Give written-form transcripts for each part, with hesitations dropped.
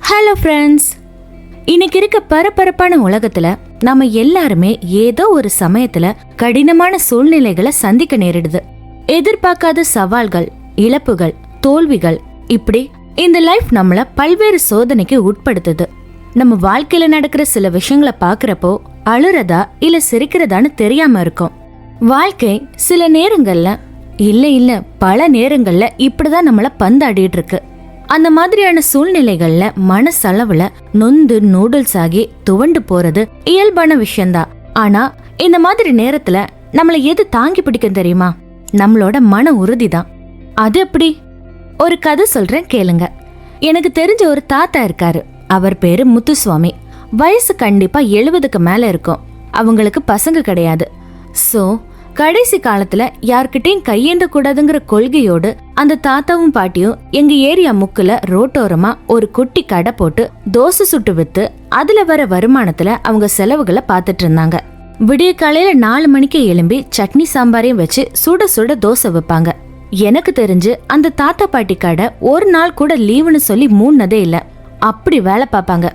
Hello friends, இன்னைக்கு இருக்க பரபரப்பான உலகத்துல நம்ம எல்லாருமே ஏதோ ஒரு சமயத்துல கடினமான சூழ்நிலைகளை சந்திக்க நேரிடுது. எதிர்பார்க்காத சவால்கள், இழப்புகள், தோல்விகள், இப்படி இந்த லைஃப் நம்மள பல்வேறு சோதனைக்கு உட்படுத்துது. நம்ம வாழ்க்கையில நடக்கிற சில விஷயங்களை பாக்குறப்போ அழுறதா இல்ல சிரிக்கிறதான்னு தெரியாம இருக்கும். வாழ்க்கை சில நேரங்கள்ல இல்ல பல நேரங்கள்ல இப்படிதான் நம்மள பந்தாடிட்டு இருக்கு. அந்த மாதிரியான சூழ்நிலைகள்ல மனசளவுல நொந்து நூடுல்ஸ் ஆகி துவண்டு போறது இயல்பான விஷயம்தான். ஆனா இந்த மாதிரி நேரத்துல நம்மள எது தாங்கி பிடிக்கும் தெரியுமா? நம்மளோட மன உறுதி தான். அது எப்படி? ஒரு கதை சொல்றேன் கேளுங்க. எனக்கு தெரிஞ்ச ஒரு தாத்தா இருக்காரு. அவர் பேரு முத்துசுவாமி. வயசு கண்டிப்பா 70க்கு மேல இருக்கும். அவங்களுக்கு பசங்க கிடையாது. சோ கடைசி காலத்துல யார்கிட்டையும் கையேந்த கூடாதுங்கிற கொள்கையோடு அந்த தாத்தாவும் பாட்டியும் எங்க ஏரியா முக்குல ரோட்டோரமா ஒரு குட்டி கடை போட்டு தோசை சுட்டு வித்து அதுல வர வருமானத்துல அவங்க செலவுகளை பாத்துட்டு இருந்தாங்க. விடிய காலையில 4 மணிக்கு எழும்பி சட்னி சாம்பாரையும் வச்சு சுட சுட தோசை வைப்பாங்க. எனக்கு தெரிஞ்சு அந்த தாத்தா பாட்டி கடை ஒரு நாள் கூட லீவுன்னு சொல்லி மூடினதே இல்ல. அப்படி வேலை பார்ப்பாங்க.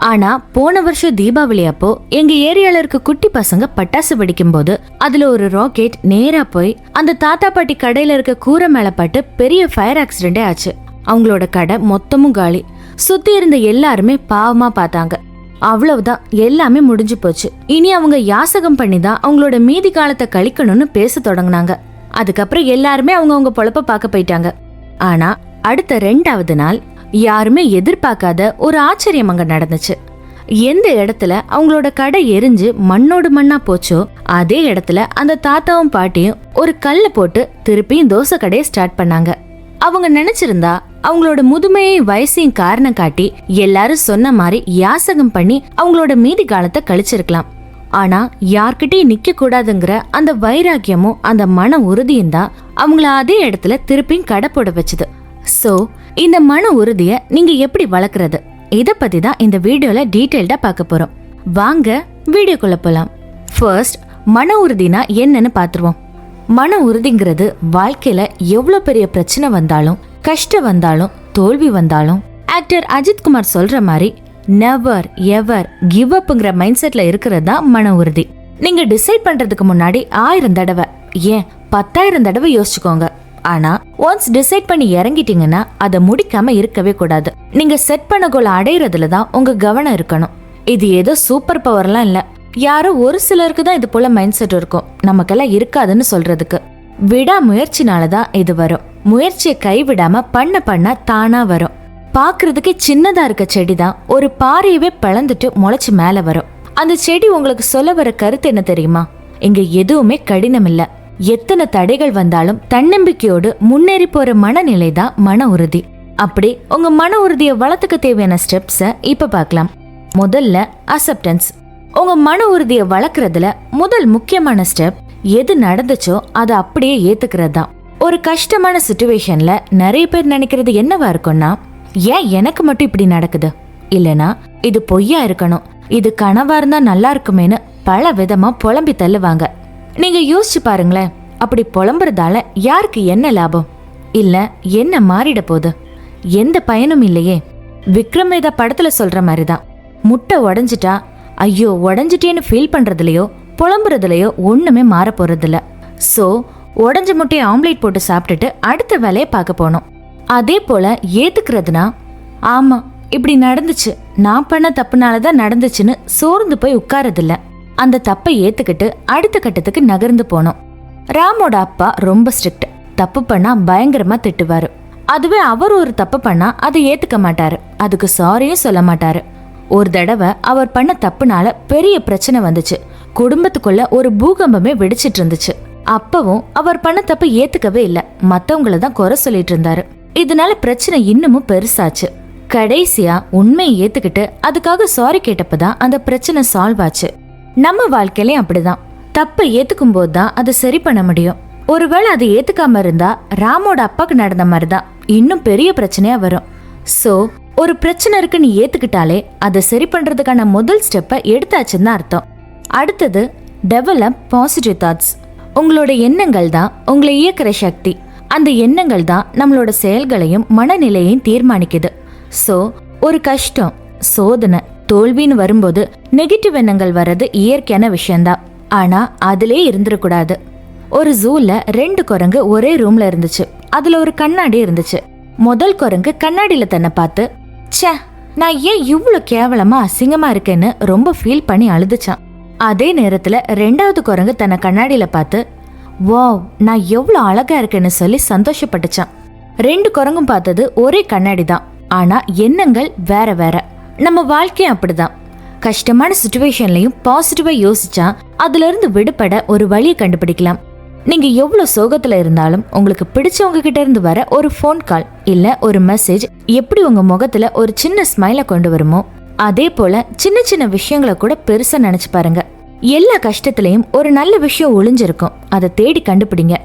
ஆனா போன வருஷம் தீபாவளி அப்போ எங்க ஏரியால இருக்க குட்டி பசங்க பட்டாசு வெடிக்கும் போது அதுல ஒரு ராக்கெட் நேரா போய் அந்த தாத்தா பாட்டி கடையில இருக்க கூரை மேல பட்டு பெரிய ஃபயர் ஆக்சிடென்டே ஆச்சு. அவங்களோட கடை மொத்தமும் காலி. சுத்தி இருந்த எல்லாருமே பாவமா பார்த்தாங்க. அவ்வளவுதான், எல்லாமே முடிஞ்சு போச்சு. இனி அவங்க யாசகம் பண்ணிதான் அவங்களோட மீதி காலத்தை கழிக்கணும்னு பேச தொடங்கினாங்க. அதுக்கப்புறம் எல்லாருமே அவங்க பொழப்ப பார்க்க போயிட்டாங்க. ஆனா அடுத்த 2வது நாள் யாருமே எதிர்பார்க்காத ஒரு ஆச்சரியம் அங்க நடந்துச்சு. எந்த இடத்துல அவங்களோட கடை எரிஞ்சு மண்ணோடு மண்ணா போச்சோ அதே இடத்துல அந்த தாத்தாவும் பாட்டியும் ஒரு கல்ல போட்டு திருப்பியும் தோசை கடையை ஸ்டார்ட் பண்ணாங்க. அவங்க நினைச்சிருந்தா அவங்களோட முதுமையை வயசையும் காரணம் காட்டி எல்லாரும் சொன்ன மாதிரி யாசகம் பண்ணி அவங்களோட மீதி காலத்தை கழிச்சிருக்கலாம். ஆனா யார்கிட்டயும் நிக்க கூடாதுங்கிற அந்த வைராக்கியமும் அந்த மன உறுதியும் தான் அவங்கள அதே இடத்துல திருப்பியும் கடை போட வச்சுது. சோ இந்த மன உறுதிய நீங்க எப்படி வளர்க்கறது, இத பத்தி தான் இந்த வீடியோல டீடைல்டா பார்க்க போறோம். வாங்க வீடியோக்குள்ள போலாம். ஃபர்ஸ்ட், மன உறுதினா என்னன்னு பாத்துருவோம். மன உறுதிங்கிறது வாழ்க்கையில எவ்வளவு பெரிய பிரச்சனை வந்தாலும், கஷ்டம் வந்தாலும், தோல்வி வந்தாலும் ஆக்டர் அஜித் குமார் சொல்ற மாதிரி நெவர் எவர் கிவ் அப்ங்கிற மைண்ட் செட்ல இருக்கிறது தான் மன உறுதி. நீங்க டிசைட் பண்றதுக்கு முன்னாடி 1000 தடவை, ஏன் 10,000 தடவை யோசிச்சுக்கோங்க. ஆனா ஒன்ஸ் டிசைட் பண்ணி இறங்கிட்டீங்கன்னா அதை முடிக்காம இருக்கவே கூடாது. நீங்க செட் பண்ண கோல் அடையறதுல தான் உங்க கவனம் இருக்கணும். இது ஏதோ சூப்பர் பவர்லாம் இல்ல. யாரோ ஒரு சிலருக்கு தான் இது போல மைண்ட் செட் இருக்கும், நமக்கெல்லாம் இருக்காதுன்னு சொல்றதுக்கு. விடா முயற்சினாலதான் இது வரும். முயற்சியை கைவிடாம பண்ண தானா வரும். பாக்குறதுக்கே சின்னதா இருக்க செடி தான் ஒரு பாறையவே பிளந்துட்டு முளைச்சு மேல வரும். அந்த செடி உங்களுக்கு சொல்ல வர கருத்து என்ன தெரியுமா? இங்க எதுவுமே கடினம் இல்ல. எத்தனை தடைகள் வந்தாலும் தன்னம்பிக்கையோடு முன்னேறி போற மனநிலை தான் மன உறுதி. அப்படி உங்க மன உறுதியை வளர்த்துக்க தேவையான ஸ்டெப்ஸ இப்ப பார்க்கலாம். முதல்ல அக்செப்டன்ஸ். உங்க மன உறுதியை வளர்க்கறதுல முதல் முக்கியமான ஸ்டெப் எது நடந்துச்சோ அதை அப்படியே ஏத்துக்கிறது தான். ஒரு கஷ்டமான சிச்சுவேஷன்ல நிறைய பேர் நினைக்கிறது என்னவா இருக்கும்னா, ஏன் எனக்கு மட்டும் இப்படி நடக்குது, இல்லனா இது பொய்யா இருக்கணும், இது கனவா இருந்தா நல்லா இருக்குமேனு பல விதமா புலம்பி தள்ளுவாங்க. நீங்க யோசிச்சு பாருங்களேன், அப்படி புலம்புறதால யாருக்கு என்ன லாபம்? இல்ல என்ன மாறிட போகுது? எந்த பயனும் இல்லையே. விக்ரம் வேதா படத்துல சொல்ற மாதிரிதான், முட்டை உடைஞ்சிட்டா ஐயோ உடைஞ்சிட்டேன்னு ஃபீல் பண்றதுலயோ புலம்புறதுலயோ ஒண்ணுமே மாற போறது இல்ல. சோ உடஞ்ச முட்டையை ஆம்லேட் போட்டு சாப்பிட்டுட்டு அடுத்த வேலையை பார்க்க போனோம். அதே போல ஏத்துக்கிறதுனா, ஆமா இப்படி நடந்துச்சு, நான் பண்ண தப்புனாலதான் நடந்துச்சுன்னு சோர்ந்து போய் உட்காரதில்ல. அந்த தப்பை ஏத்துக்கிட்டு அடுத்த கட்டத்துக்கு நகர்ந்து போனோம். ராமோட அப்பா ரொம்ப ஸ்ட்ரிக்ட். தப்பு பண்ணா பயங்கரமா திட்டுவாரு. அதுவே அவர் ஒரு தப்பு பண்ணா அதை ஏத்துக்க மாட்டாரு, அதுக்கு சாரியும் சொல்ல மாட்டாரு. ஒரு தடவை அவர் பண்ண தப்புனால பெரிய பிரச்சனை வந்துச்சு. குடும்பத்துக்குள்ள ஒரு பூகம்பமே வெடிச்சிட்டு இருந்துச்சு. அப்பவும் அவர் பண்ண தப்பு ஏத்துக்கவே இல்ல, மத்தவங்கள தான் குறை சொல்லிட்டு இருந்தாரு. இதனால பிரச்சனை இன்னமும் பெருசாச்சு. கடைசியா உண்மையை ஏத்துக்கிட்டு அதுக்காக சாரி கேட்டப்பதான் அந்த பிரச்சனை சால்வ் ஆச்சு. நம்ம வாழ்க்கையிலயும் அப்படிதான். தப்பை ஏத்துக்கும் போதுதான் அதை சரி பண்ண முடியும். ஒருவேளை அதை ஏத்துக்காம இருந்தா ராமோட அப்பாக்கு நடந்த மாதிரிதான் இன்னும் பெரிய பிரச்சனையா வரும். சோ ஒரு பிரச்சனை இருக்குன்னு ஏத்துக்கிட்டாலே அதை சரி பண்றதுக்கான முதல் ஸ்டெப்பை எடுத்தாச்சுன்னு அர்த்தம். அடுத்தது, டெவலப் பாசிட்டிவ் தாட்ஸ். உங்களோட எண்ணங்கள் தான் உங்களை இயக்குற சக்தி. அந்த எண்ணங்கள் தான் நம்மளோட செயல்களையும் மனநிலையையும் தீர்மானிக்குது. சோ ஒரு கஷ்டம், சோதனை, தோல்வின்னு வரும்போது நெகட்டிவ் எண்ணங்கள் வர்றது இயற்கையான விஷயம்தான். ஆனா அதிலே இருந்துடக்கூடாது. ஒரு ஜூல 2 குரங்கு ஒரே ரூம்ல இருந்துச்சு. அதுல ஒரு கண்ணாடி இருந்துச்சு. முதல் குரங்கு கண்ணாடியில தன்னை பார்த்து, ச்சே, நான் ஏன் இவ்வளவு கேவலமா அசிங்கமா இருக்கேன்னு ரொம்ப ஃபீல் பண்ணி அழுதுச்சான். அதே நேரத்துல 2வது குரங்கு தன்னை கண்ணாடியில பார்த்து, வாவ், நான் எவ்வளவு அழகா இருக்கேன்னு சொல்லி சந்தோஷப்பட்டுச்சான். 2 குரங்கும் பார்த்தது ஒரே கண்ணாடி தான். ஆனா எண்ணங்கள் வேற வேற. நம்ம வாழ்க்கையும் அப்படிதான். கஷ்டமான சிச்சுவேஷன்லயும் பாசிட்டிவா யோசிச்சா அதுல இருந்து விடுபட ஒரு வழியை கண்டுபிடிக்கலாம். நீங்க எவ்வளவு சோகத்துல இருந்தாலும் உங்களுக்கு பிடிச்சவங்க கிட்ட இருந்து வர ஒரு ஃபோன் கால் இல்ல ஒரு மெசேஜ் எப்படி உங்க முகத்துல ஒரு சின்ன ஸ்மைல கொண்டு வருமோ, அதே போல சின்ன சின்ன விஷயங்களை கூட பெருசா நினைச்சு பாருங்க. எல்லா கஷ்டத்திலையும் ஒரு நல்ல விஷயம் ஒளிஞ்சிருக்கும். அதை தேடி கண்டுபிடிங்க.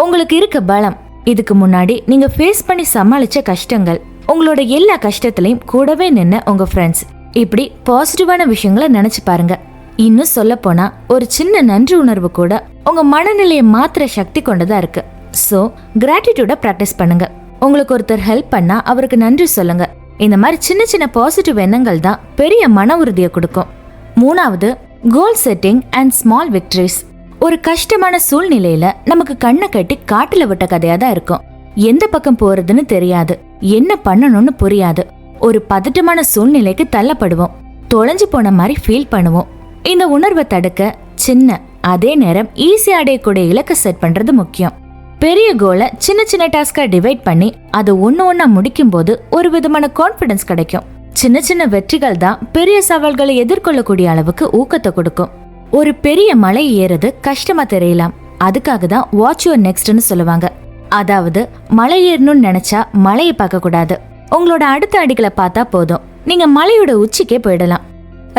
உங்களுக்கு இருக்க பலம், இதுக்கு முன்னாடி நீங்க ஃபேஸ் பண்ணி சமாளிச்ச கஷ்டங்கள், உங்களோட எல்லா கஷ்டத்திலையும் கூடவே நின்ன உங்க ஃப்ரெண்ட்ஸ், இப்படி பாசிட்டிவான விஷயங்களை நினைச்சு பாருங்க. இன்னும் சொல்ல போனா ஒரு சின்ன நன்றி உணர்வு கூட உங்க மனநிலையை மாத்திர சக்தி கொண்டதா இருக்கு. சோ கிராட்டிடியூட பிராக்டிஸ் பண்ணுங்க. உங்களுக்கு ஒருத்தர் ஹெல்ப் பண்ணா அவருக்கு நன்றி சொல்லுங்க. இந்த மாதிரி சின்ன சின்ன பாசிட்டிவ் எண்ணங்கள் தான் பெரிய மன உறுதியை கொடுக்கும். 3வது, கோல் செட்டிங் அண்ட் ஸ்மால் விக்டரிஸ். ஒரு கஷ்டமான சூழ்நிலையில நமக்கு கண்ணை கட்டி காட்டுல விட்ட கதையா தான் இருக்கும். எந்த பக்கம் போறதுன்னு தெரியாது, என்ன பண்ணணும்னு புரியாது. ஒரு பதட்டமான சூழ்நிலைக்கு தள்ளப்படுவோம். தொலைஞ்சு போன மாதிரி ஃபீல் பண்ணுவோம். இந்த உணர்வை தடுக்க சின்ன அதே நேரம் ஈஸியா அடையக்கூடிய இலக்கை செட் பண்றது முக்கியம். பெரிய கோலை சின்ன சின்ன டாஸ்கா டிவைட் பண்ணி அதை ஒன்னா முடிக்கும் போது ஒரு விதமான கான்பிடன்ஸ் கிடைக்கும். சின்ன சின்ன வெற்றிகள் தான் பெரிய சவால்களை எதிர்கொள்ளக்கூடிய அளவுக்கு ஊக்கத்தை கொடுக்கும். ஒரு பெரிய மலை ஏறது கஷ்டமா தெரியலாம், அதுக்காக தான் வாட்ச் யுவர் நெக்ஸ்ட்னு சொல்லுவாங்க. அதாவது மலை ஏறணும்னு நினைச்சா மலையை பார்க்க கூடாது, உங்களோட அடுத்த அடிகளை பார்த்தா போதும், நீங்க மலையோட உச்சிக்கே போயிடலாம்.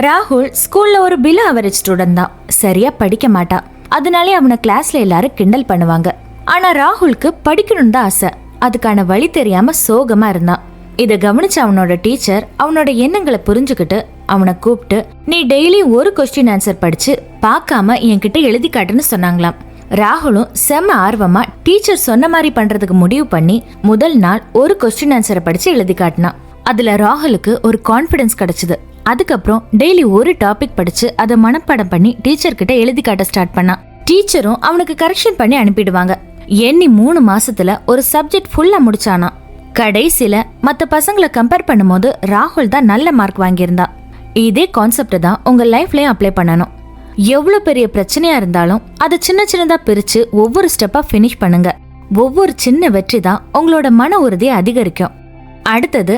ராகுல் ஸ்கூல்ல ஒரு பிலோ அவரேஜ் ஸ்டூடெண்ட் தான். சரியா படிக்க மாட்டான். அதனாலே அவனை கிளாஸ்ல எல்லாரும் கிண்டல் பண்ணுவாங்க. ஆனா ராகுலுக்கு படிக்கணும்னு தான் ஆசை. அதுக்கான வழி தெரியாம சோகமா இருந்தான். இத கவனிச்ச அவனோட டீச்சர் அவனோட எண்ணங்களை புரிஞ்சுக்கிட்டு அவனை கூப்பிட்டு, நீ டெய்லி ஒரு கொஸ்டின் ஆன்சர் படிச்சு பார்க்காம என்கிட்ட எழுதி காட்டுன்னு சொன்னாங்களாம். ராகுலும் செம்ம ஆர்வமா டீச்சர் சொன்ன மாதிரி பண்றதுக்கு முடிவு பண்ணி முதல் நாள் ஒரு கொஸ்டின் ஆன்சரை படிச்சு எழுதி காட்டினான். அதுல ராகுலுக்கு ஒரு கான்பிடன்ஸ் கிடைச்சது. அதுக்கப்புறம் டெய்லி ஒரு டாபிக் படிச்சு அதை மனப்பாடம் பண்ணி டீச்சர் கிட்ட எழுதி காட்ட ஸ்டார்ட் பண்ணான். டீச்சரும் அவனுக்கு கரெக்ஷன் பண்ணி அனுப்பிடுவாங்க. எண்ணி 3 மாசத்துல ஒரு சப்ஜெக்ட் ஃபுல்லா முடிச்சானா. கடைசியில மத்த பசங்களை கம்பேர் பண்ணும்போது ராகுல் தான் நல்ல மார்க் வாங்கியிருந்தா. இதே கான்செப்ட் தான் உங்க லைஃப்லயும் அப்ளை பண்ணணும். எவ்வளவு பெரிய பிரச்சனையா இருந்தாலும் அதை சின்ன சின்னதா பிரிச்சு ஒவ்வொரு ஸ்டெப்பா ஃபினிஷ் பண்ணுங்க. ஒவ்வொரு சின்ன வெற்றி தான் உங்களோட மன உறுதியை அதிகரிக்கும். அடுத்தது,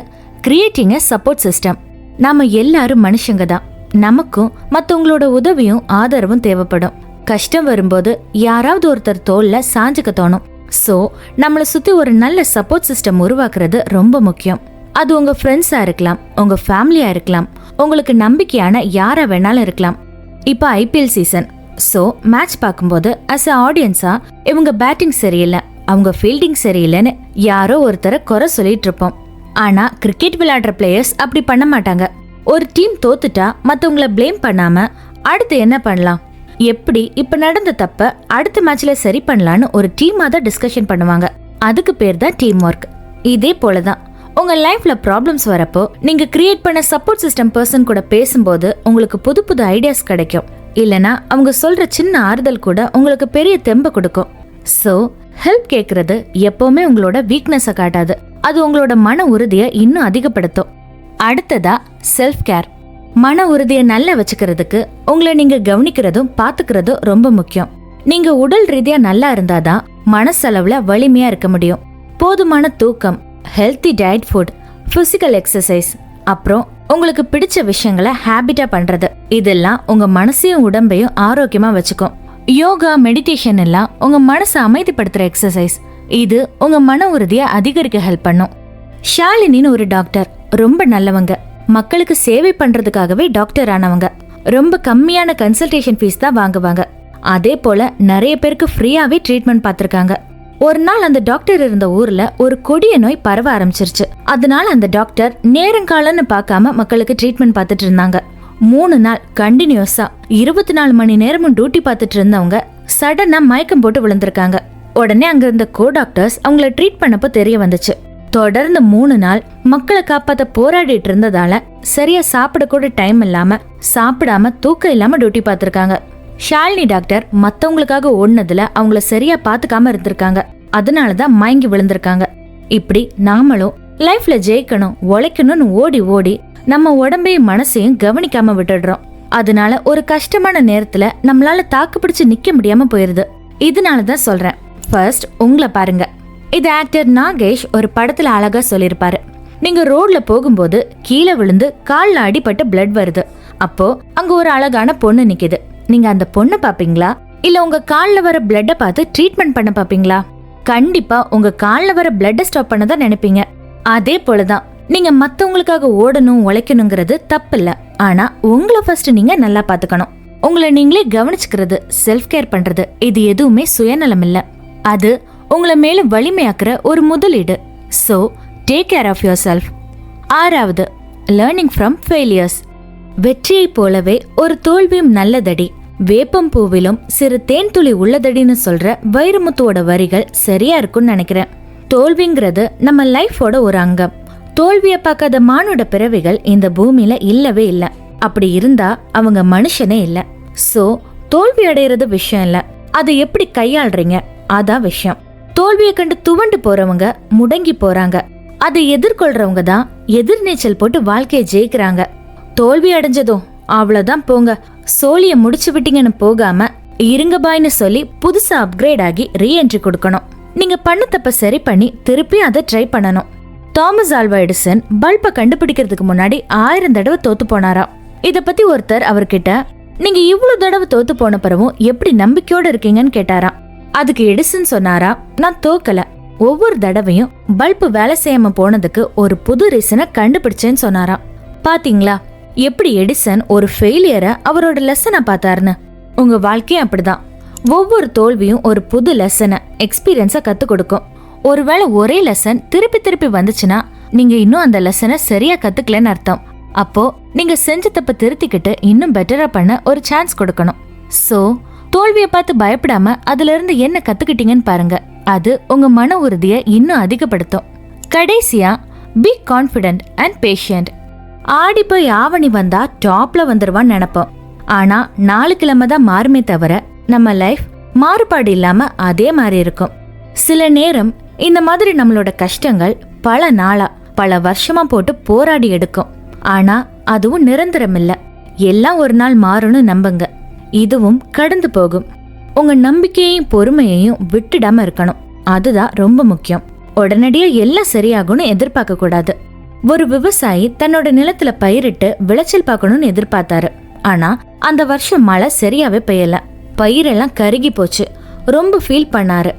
கிரியேட்டிங் எ சப்போர்ட் சிஸ்டம். நாம எல்லாரும் மனுஷங்க தான். நமக்கும் மத்தவங்களோட உதவியும் ஆதரவும் தேவைப்படும். கஷ்டம் வரும்போது யாராவது ஒருத்தர் தோல்ல சாஞ்சுக்க தோணும். சோ நம்மளை சுத்தி ஒரு நல்ல சப்போர்ட் சிஸ்டம் உருவாக்குறது ரொம்ப முக்கியம். அது உங்க ஃப்ரெண்ட்ஸா இருக்கலாம், உங்க ஃபேமிலியா இருக்கலாம், உங்களுக்கு நம்பிக்கையான யாரா வேணாலும் இருக்கலாம். இப்ப IPL சீசன். சோ மேட்ச் பார்க்கும்போது அஸ் அ ஆடியன்ஸா இவங்க பேட்டிங் சரியில்லை, அவங்க ஃபீல்டிங் சரியில்லைன்னு யாரோ ஒருத்தரை குறை சொல்லிட்டு இருப்போம். ஆனா கிரிக்கெட் விளையாடுற பிளேயர்ஸ் அப்படி பண்ண மாட்டாங்க. ஒரு டீம் தோத்துட்டா மத்தவங்கள பிளேம் பண்ணாம அடுத்து என்ன பண்ணலாம், எப்படி இப்ப நடந்த தப்ப அடுத்த மேட்ச்ல சரி பண்ணலான்னு ஒரு டீமா தான் டிஸ்கஷன் பண்ணுவாங்க. அதுக்கு பேர் தான் டீம் ஒர்க். இதே போலதான் உங்க லைஃப்ல ப்ராப்ளம்ஸ் வரப்போ நீங்க கிரியேட் பண்ண சப்போர்ட் சிஸ்டம் பர்சன் கூட பேசும்போது உங்களுக்கு புது புது ஐடியாஸ் கிடைக்கும். இல்லனா அவங்க சொல்ற சின்ன ஆறுதல் கூட உங்களுக்கு பெரிய தெம்ப கொடுக்கும். சோ ஹெல்ப் கேக்குறது எப்பவுமே உங்களோட வீக்னஸ காட்டாது, அது உங்களோட மன உறுதியை இன்னும் அதிகப்படுத்தும். அடுத்ததா செல்ஃப் கேர். மன உறுதியை நல்லா வச்சுக்கிறதுக்கு உங்களை நீங்க கவனிக்கிறதும் பாத்துக்கிறதும் ரொம்ப முக்கியம். நீங்க உடல் ரீதியா நல்லா இருந்தாதான் மனசளவுல வலிமையா இருக்க முடியும். போதுமான தூக்கம், healthy diet, food, physical exercise, அப்புறம் உங்களுக்கு பிடிச்ச விஷயங்களை ஹேபிட்டா பண்றது, இதெல்லாம் உங்க மனசையும் உடம்பையும் ஆரோக்கியமா வச்சுக்கும். யோகா, மெடிடேஷன் எல்லாம் உங்க மனசை அமைதிப்படுத்துற எக்ஸசைஸ். இது உங்க மன உறுதியை அதிகரிக்க ஹெல்ப் பண்ணும். ஷாலினின்னு ஒரு டாக்டர், ரொம்ப நல்லவங்க. மக்களுக்கு சேவை பண்றதுக்காகவே டாக்டர் ஆனவங்க. ரொம்ப கம்மியான கன்சல்டேஷன் ஃபீஸ் தான் வாங்குவாங்க. அதே போல நிறைய பேருக்கு ஃப்ரீயாவே ட்ரீட்மெண்ட் பார்த்திருக்காங்க. ஒரு நாள் அந்த டாக்டர் இருந்த ஊர்ல ஒரு கொடிய நோய் பரவ ஆரம்பிச்சிருச்சு. அதனால அந்த டாக்டர் நேரங்காலன்னு பார்க்காம மக்களுக்கு ட்ரீட்மெண்ட் பார்த்துட்டு இருந்தாங்க. 3 நாள் கண்டினியூஸா 24 மணி நேரமும் டியூட்டி பார்த்துட்டு இருந்தவங்க சடனா மயக்கம் போட்டு விழுந்திருக்காங்க. உடனே அங்க இருந்த கோ டாக்டர்ஸ் அவங்கள ட்ரீட் பண்ணப்போ தெரிய வந்துச்சு. தொடர்ந்து 3 நாள் மக்களை காப்பாத்த போராடிட்டு இருந்ததால சரியா சாப்பிட கூட டைம் இல்லாம, சாப்பிடாம தூக்கம் இல்லாம டியூட்டி பார்த்திருக்காங்க. ஷாலினி டாக்டர் மத்தவங்களுக்காக ஓடுனதுல அவங்கள சரியா பாத்துக்காம இருந்திருக்காங்க. அதனாலதான் மயங்கி விழுந்திருக்காங்க. இப்படி நாமளும் லைஃப்ல ஜெயிக்கணும், உழைக்கணும்னு ஓடி ஓடி நம்ம உடம்பையும் மனசையும் கவனிக்காம விட்டுடுறோம். அதனால ஒரு கஷ்டமான நேரத்துல நம்மளால தாக்கு பிடிச்சு நிக்க முடியாம போயிருது. இதனாலதான் சொல்றேன், ஃபர்ஸ்ட் உங்களை பாருங்க. இது ஆக்டர் நாகேஷ் ஒரு படத்துல அழகா சொல்லிருப்பாரு. நீங்க ரோட்ல போகும்போது கீழே விழுந்து கால்ல அடிபட்டு பிளட் வருது. அப்போ அங்க ஒரு அழகான பொண்ணு நிக்குது. நீங்க அந்த பொண்ணை பாப்பீங்களா, இல்ல உங்க கால்ல வர பிளட்ட பார்த்து ட்ரீட்மெண்ட் பண்ண பாப்பீங்களா? கண்டிப்பா உங்க கால்ல வர பிளட்ட ஸ்டாப் பண்ணதான் நினைப்பீங்க. அதே போலதான் நீங்க மத்தவங்களுக்காக ஓடணும், உழைக்கணுங்கிறது தப்பு இல்ல. ஆனா உங்களை ஃபர்ஸ்ட் நீங்க நல்லா பாத்துக்கணும். உங்களை நீங்களே கவனிச்சுக்கிறது, செல்ஃப் கேர் பண்றது, இது எதுவுமே சுயநலம் இல்ல. அது உங்களை மேலும் வலிமையாக்குற ஒரு முதலீடு. So take care of yourself. 6வது, லேர்னிங் ஃப்ரம் ஃபெயிலியர்ஸ். வெற்றியை போலவே ஒரு தோல்வியும் நல்லதடி, வேப்பம் பூவிலும் சிறு தேன் துளி உள்ளதடின்னு சொல்ற வைரமுத்துவோட வரிகள் சரியா இருக்கும்னு நினைக்கிறேன். தோல்விங்கிறது நம்ம லைஃபோட ஒரு அங்கம். தோல்வியை பார்க்காத மானுட பிறவிகள் இந்த பூமியில இல்லவே இல்ல. அப்படி இருந்தா அவங்க மனுஷனே இல்ல. சோ தோல்வி அடையிறது விஷயம் இல்ல, அதை எப்படி கையாள்றீங்க அதான் விஷயம். தோல்வியை கண்டு துவண்டு போறவங்க முடங்கி போறாங்க. அதை எதிர்கொள்றவங்க தான் எதிர்நீச்சல் போட்டு வாழ்க்கையை ஜெயிக்கிறாங்க. தோல்வி அடைஞ்சதும் அவ்வளவுதான் போங்க, சோழிய முடிச்சு விட்டீங்கன்னு போகாம இருங்க பாய்னு சொல்லி புதுசா அப்கிரேட் ஆகி ரீஎன்ட்ரி கொடுக்கணும். நீங்க பண்ண தப்ப சரி பண்ணி திருப்பி அதை ட்ரை பண்ணணும். தாமஸ் ஆல்வா எடிசன் பல்பை கண்டுபிடிக்கிறதுக்கு முன்னாடி 1000 தடவை தோத்து போனாராம். இத பத்தி ஒருத்தர் அவர்கிட்ட, நீங்க இவ்வளவு தடவை தோத்து போன பிறவும் எப்படி நம்பிக்கையோட இருக்கீங்கன்னு கேட்டாராம். அதுக்கு எடிசன் சொன்னாரா, நான் தோக்கல, ஒவ்வொரு தடவையும் பல்பு வேலை செய்யாம போனதுக்கு ஒரு புது ரீசனை கண்டுபிடிச்சேன்னு சொன்னாராம். பாத்தீங்களா எப்படி எடிசன் ஒரு ஃபெயிலியரை அவரோட லெசனை பார்த்தாருன்னு? உங்க வாழ்க்கையும் அப்படிதான். ஒவ்வொரு தோல்வியும் ஒரு புது லெசனை, எக்ஸ்பீரியன்ஸை கத்து கொடுக்கும். ஒருவேளை ஒரே லெசன் திருப்பி திருப்பி வந்துச்சுன்னா நீங்க இன்னும் அந்த லெசனை சரியா கத்துக்கலன்னு அர்த்தம். அப்போ நீங்க செஞ்ச தப்ப திருத்திக்கிட்டு இன்னும் பெட்டரா பண்ண ஒரு சான்ஸ் கொடுக்கணும். சோ தோல்வியை பார்த்து பயப்படாம அதுல இருந்து என்ன கத்துக்கிட்டீங்கன்னு பாருங்க. அது உங்க மன உறுதியை இன்னும் அதிகப்படுத்தும். கடைசியா, பி கான்ஃபிடென்ட் அண்ட் பேஷியன்ட். ஆடி போய் ஆவணி வந்தா டாப்ல வந்துருவான்னு நினைப்போம். ஆனா 4 கிழமை தான் மாறுமே தவிர நம்ம லைஃப் மாறுபாடு இல்லாம அதே மாதிரி இருக்கும். சில நேரம் இந்த மாதிரி நம்மளோட கஷ்டங்கள் பல நாளா, பல வருஷமா போட்டு போராடி எடுக்கும். ஆனா அதுவும் நிரந்தரம் இல்ல. எல்லாம் ஒரு நாள் மாறும்னு நம்புங்க. இதுவும் கடந்து போகும். உங்க நம்பிக்கையையும் பொறுமையையும் விட்டுடாம இருக்கணும். அதுதான் ரொம்ப முக்கியம். உடனடியா எல்லாம் சரியாகும்னு எதிர்பார்க்க கூடாது. ஒரு விவசாயி தன்னோட நிலத்துல பயிரிட்டு விளைச்சல் பார்க்கணும்னு எதிர்பார்த்தாரு. ஆனா அந்த வருஷம் மழை சரியாவே பெய்யல. பயிரெல்லாம் கருகி போச்சு. ரொம்ப ஃபீல் பண்ணாரு.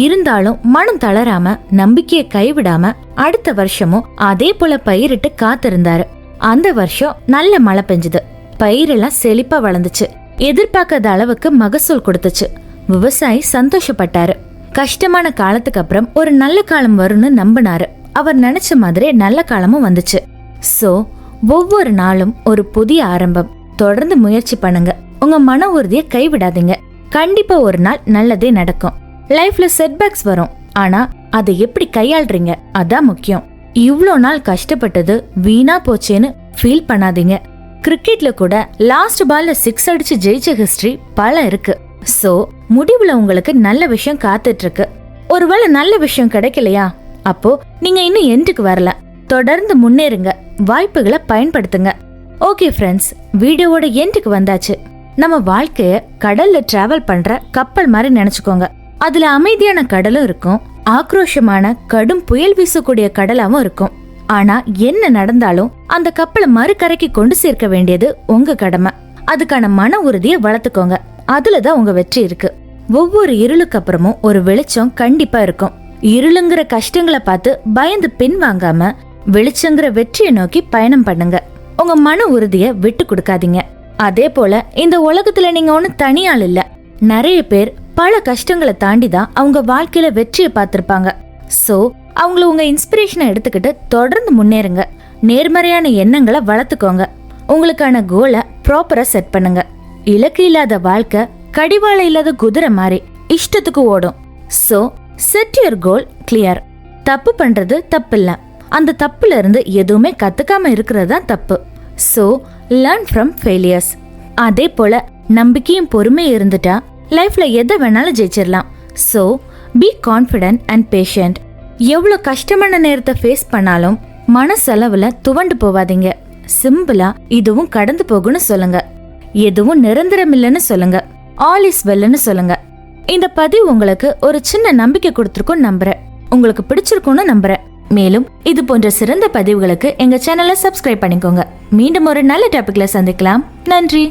இருந்தாலும் மனம் தளராம, நம்பிக்கையை கைவிடாம அடுத்த வருஷமும் அதே போல பயிரிட்டு காத்திருந்தாரு. அந்த வருஷம் நல்ல மழை பெஞ்சுது. பயிரெல்லாம் செழிப்பா வளர்ந்துச்சு. எதிர்பார்க்காத அளவுக்கு மகசூல் கொடுத்துச்சு. விவசாயி சந்தோஷப்பட்டாரு. கஷ்டமான காலத்துக்கு அப்புறம் ஒரு நல்ல காலம் வரும்னு நம்பினாரு. அவர் நினைச்ச மாதிரி நல்ல காலமும் வந்துச்சு. சோ ஒவ்வொரு நாளும் ஒரு புதிய ஆரம்பம். தொடர்ந்து முயற்சி பண்ணுங்க. உங்க மன உறுதியை கைவிடாதீங்க. கண்டிப்பா ஒரு நாள் நல்லதே நடக்கும். லைஃப்ல செட்பேக்ஸ் வரும். ஆனா அதை எப்படி கையாள்றீங்க அதான் முக்கியம். இவ்ளோ நாள் கஷ்டப்பட்டது வீணா போச்சேன்னு ஃபீல் பண்ணாதீங்க. கிரிக்கெட்ல கூட லாஸ்ட் பால்ல 6 அடிச்சு ஜெயிச்ச ஹிஸ்டரி பல இருக்கு. சோ முடிவுல உங்களுக்கு நல்ல விஷயம் காத்துட்டு இருக்கு. ஒருவேளை நல்ல விஷயம் கிடைக்கலையா, அப்போ நீங்க இன்னும் எண்டுக்கு வரல. தொடர்ந்து முன்னேறுங்க. வாய்ப்புகளை பயன்படுத்துங்க. ஓகே ஃப்ரெண்ட்ஸ், வீடியோவோட எண்டுக்கு வந்தாச்சு. நம்ம வாழ்க்கைய கடல்ல டிராவல் பண்ற கப்பல் மாதிரி நினைச்சுக்கோங்க. அதுல அமைதியான கடலும் இருக்கும், ஆக்ரோஷமான கடும் புயல் வீசக்கூடிய கடலாவும் இருக்கும். ஆனா என்ன நடந்தாலும் அந்த கப்பலை மறுகரைக்கு கொண்டு சேர்க்க வேண்டியது உங்க கடமை. அதுக்கான மன உறுதியை வளர்த்துக்கோங்க. அதுலதான் உங்க வெற்றி இருக்கு. ஒவ்வொரு இருளுக்கு அப்புறமும் ஒரு வெளிச்சம் கண்டிப்பா இருக்கும். இருளுங்கிற கஷ்டங்களை பார்த்து பயந்து பின் வாங்காம வெளிச்சங்கிற வெற்றியை நோக்கி பயணம் பண்ணுங்க. உங்க மன உறுதிய விட்டு கொடுக்காதீங்க. அதே போல இந்த உலகத்துல நீங்க ஒண்ணு தனியாள் இல்ல. நிறைய பேர் பல கஷ்டங்களை தாண்டிதான் அவங்க வாழ்க்கையில வெற்றியை பார்த்திருப்பாங்க. சோ அவங்கள உங்க இன்ஸ்பிரேஷனை எடுத்துக்கிட்டு தொடர்ந்து முன்னேறுங்க. நேர்மறையான எண்ணங்களை வளர்த்துக்கோங்க. உங்களுக்கான கோலை ப்ராப்பரா செட் பண்ணுங்க. இலக்கு இல்லாத வாழ்க்கை கடிவாளம் இல்லாத குதிரை மாதிரி இஷ்டத்துக்கு ஓடும். So set your goal clear. தப்பு பண்றது தப்பு இல்ல, அந்த தப்புல இருந்து எதுவுமே கத்துக்காம இருக்கிறது தான் தப்பு. So learn from failures. அதே போல நம்பிக்கையும் பொறுமையும் இருந்துட்டா லைஃப்ல எதை வேணாலும் ஜெயிச்சிடலாம். So be confident and patient. எவ்வளவு கஷ்டமான நேரத்தை ஃபேஸ் பண்ணாலும் மனசளவுல துவண்டு போவாதீங்க. சிம்பிளா இதுவும் கடந்து போகும்னு சொல்லுங்க. எதுவும் நிரந்தரம் இல்லைன்னு சொல்லுங்க. ஆல் இஸ் வெல்னு சொல்லுங்க. இந்த பதிவு உங்களுக்கு ஒரு சின்ன நம்பிக்கை கொடுத்துருக்கும் நம்புறேன். உங்களுக்கு பிடிச்சிருக்கும்னு நம்புறேன். மேலும் இது போன்ற சிறந்த பதிவுகளுக்கு எங்க சேனலை சப்ஸ்கிரைப் பண்ணிக்கோங்க. மீண்டும் ஒரு நல்ல டாபிக்ல சந்திக்கலாம். நன்றி.